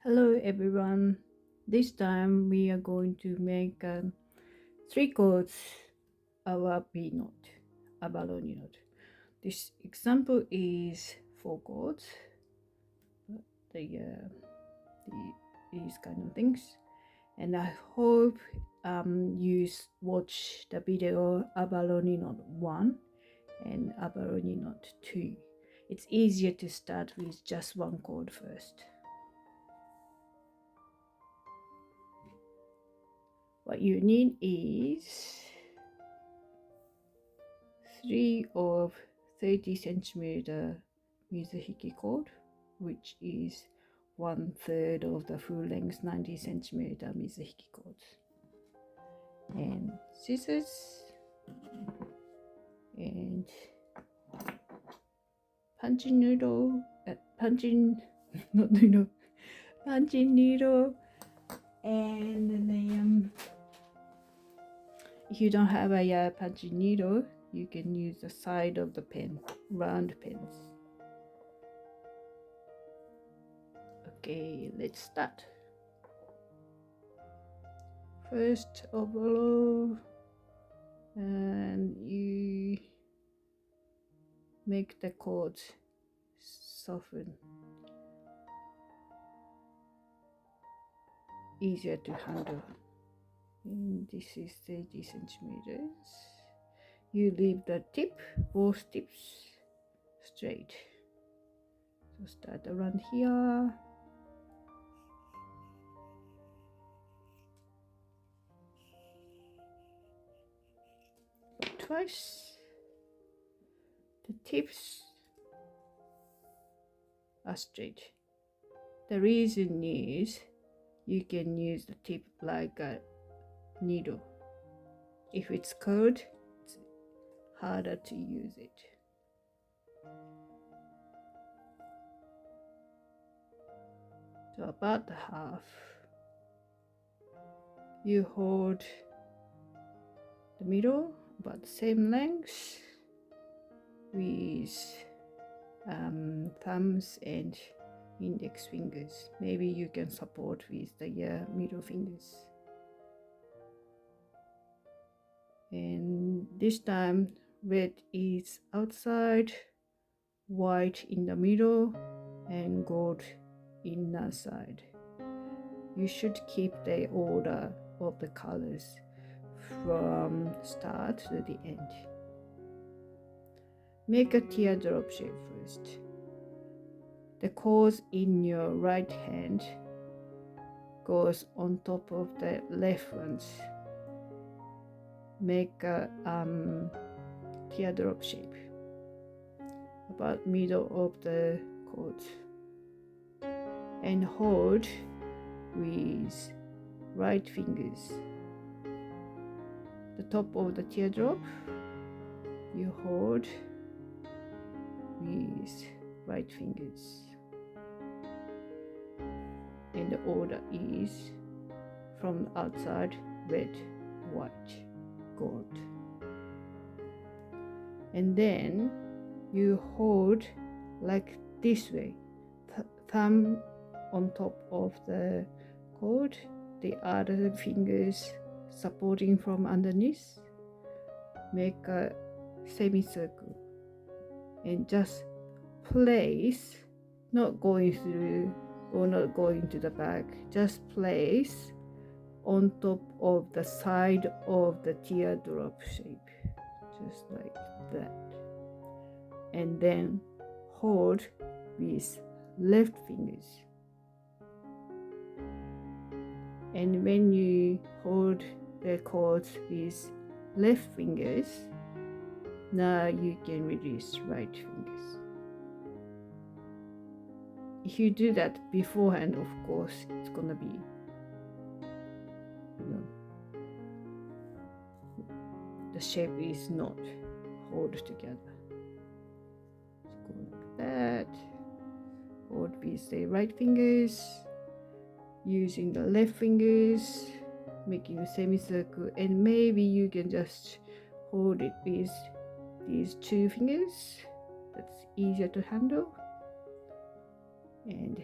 Hello everyone. This time we are going to make 3 chords Awabi note, Abalone note. This example is 4 chords, the, uh, these kind of things. And I hope you watch the video Abalone note 1 and Abalone note 2. It's easier to start with just 1 chord first. What you need is 3 of 30 centimeter Mizuhiki cord, which is 1/3 of the full length 90 centimeter Mizuhiki cord, and scissors and punching needle, not needle, punching needle, and then if you don't have a punching needle, you can use the side of the pen, round pens. Okay, let's start. First of all, and you make the chords soften, easier to handle. And this is 30 centimeters. You leave the tip, both tips straight. So start around here. Twice. The tips are straight. The reason is you can use the tip like a needle. If it's curved, it's harder to use it. So about the half, you hold the middle about the same length with thumbs and index fingers. Maybe you can support with the middle fingers. And this time red is outside, white in the middle, and gold inner side. You should keep the order of the colors from start to the end. Make a teardrop shape first. The chords in your right hand goes on top of the left ones. Make a teardrop shape about middle of the chord, and hold with right fingers the top of the teardrop. You hold with right fingers, and the order is from the outside red, white, gold, and then you hold like this way, thumb on top of the chord, the other fingers supporting from underneath. Make a semicircle and just place, not going through or not going to the back, just place on top of the side of the teardrop shape, just like that, and then hold with left fingers. And when you hold the chords with left fingers, now you can release right fingers. If you do that beforehand, of course, it's gonna be, the shape is not hold together. Let's go like that. Hold with the right fingers, using the left fingers, making a semicircle, and maybe you can just hold it with these 2 fingers. That's easier to handle. And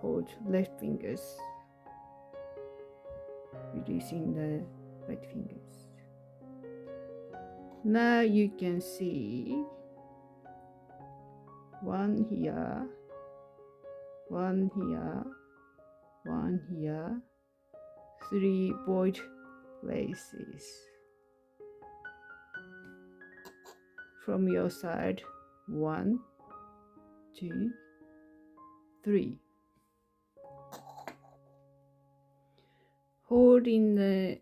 hold left fingers, releasing the right fingers. Now you can see one here, one here, one here, 3 void places. From your side, 1, 2, 3. Hold in the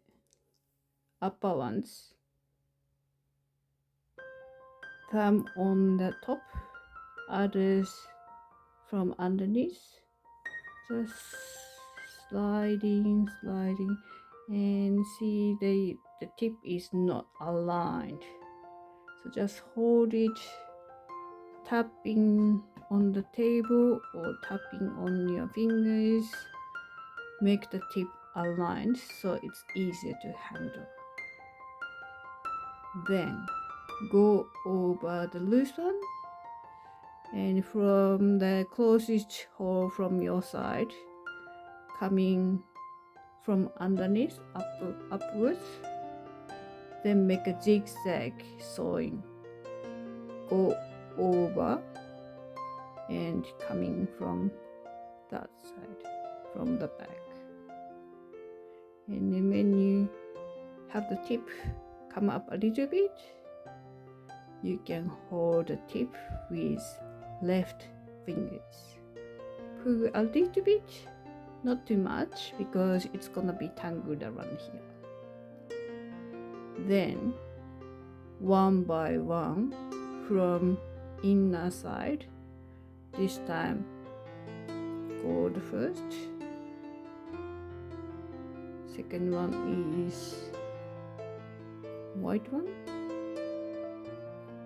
upper ones, thumb on the top, others from underneath, just sliding, and see the tip is not aligned. So just hold it, tapping on the table or tapping on your fingers, make the tip aligned so it's easier to handle. Then go over the loose one, and from the closest hole from your side, coming from underneath upwards, then make a zigzag sewing. Go over and coming from that side, from the back. And then when you have the tip come up a little bit, you can hold the tip with left fingers. Pull a little bit, not too much, because it's gonna be tangled around here. Then, one by one, from inner side, this time gold first. Second one is white one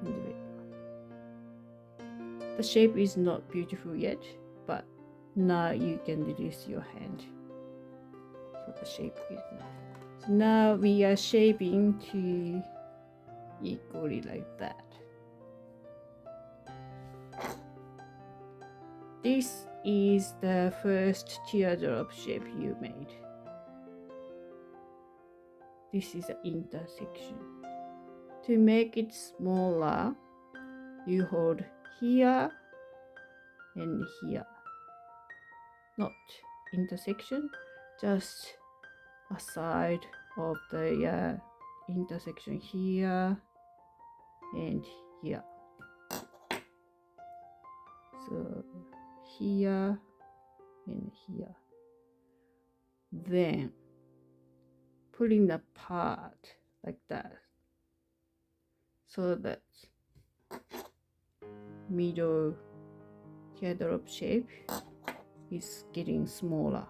and the red one. The shape is not beautiful yet, but now you can release your hand. So the shape is not. So now we are shaping to equally like that. This is the first teardrop shape you made. This is an intersection. To make it smaller, you hold here and here. Not intersection, just a side of the intersection here and here. So here and here. Then pulling apart like that, so that middle teardrop shape is getting smaller.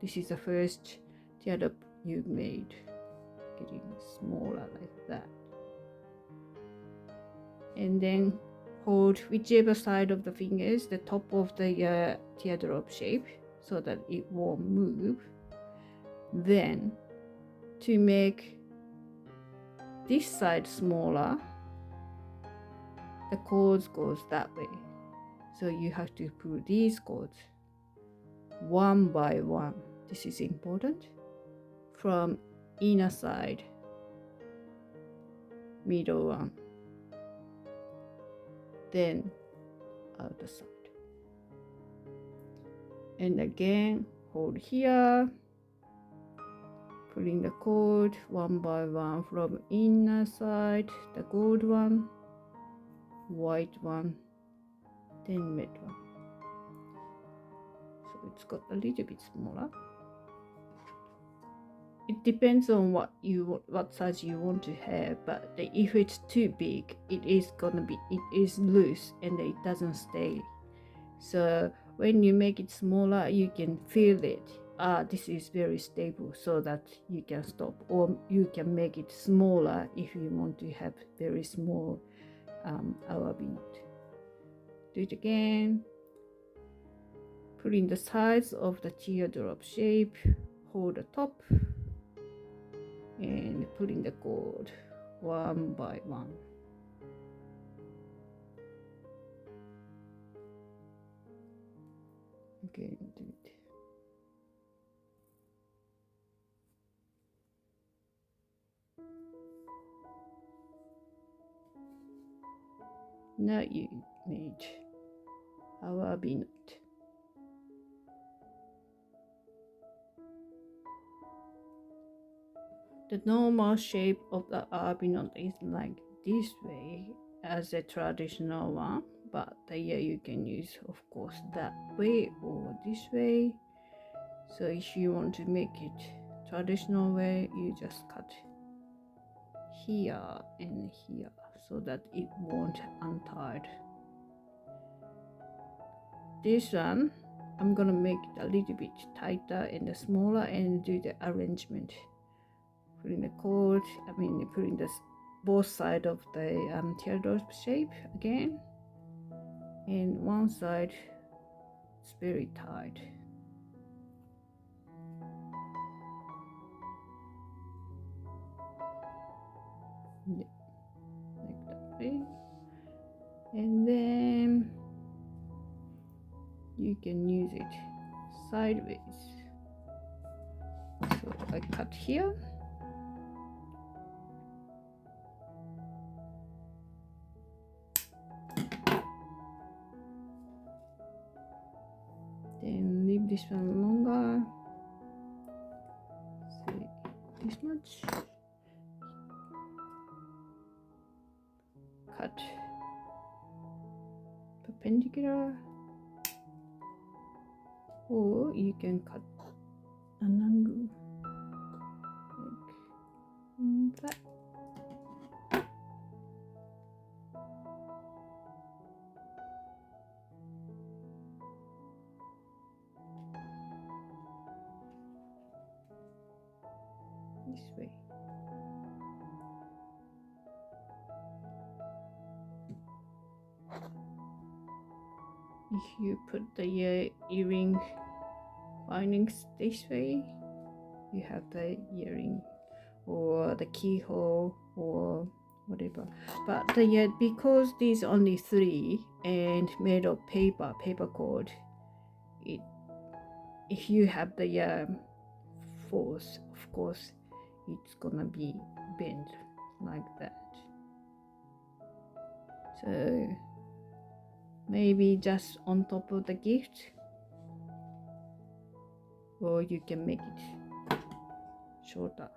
This is the first teardrop you made, getting smaller like that. And then hold whichever side of the fingers, the top of the teardrop shape, so that it won't move. Then to make this side smaller, the cords goes that way. So you have to pull these cords one by one. This is important. From inner side, middle one, then outer side. And again, hold here, pulling the cord one by one from inner side, the gold one, white one, then red one. So it's got a little bit smaller. It depends on what size you want to have, but if it's too big, it is loose and it doesn't stay. So when you make it smaller, you can feel it. This is very stable, so that you can stop, or you can make it smaller if you want to have very small awabi knot. Do it again. Put in the sides of the teardrop shape, hold the top, and put in the cord one by one. can do it. Now you made Awabi knot. The normal shape of the Awabi knot is like this way as a traditional one, but here you can use, of course, that way or this way. So if you want to make it traditional way, you just cut here and here so that it won't untied. This one, I'm gonna make it a little bit tighter and smaller and do the arrangement. Putting the cord, putting the both side of the teardrop shape again, and one side it's very tight. Yeah, like that way. And then you can use it sideways. So I cut here. Then leave this one longer. Say this much. Cut perpendicular, or you can cut an angle like that. This way. If you put the earring findings this way, you have the earring or the keyhole or whatever. But because these only 3 and made of paper cord, if you have the force, of course it's gonna be bent like that. So maybe just on top of the gift, or you can make it shorter.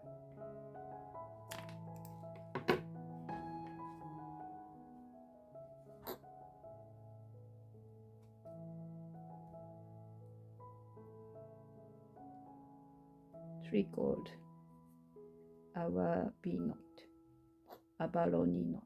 Three-cord Awabi knot, Abalone knot.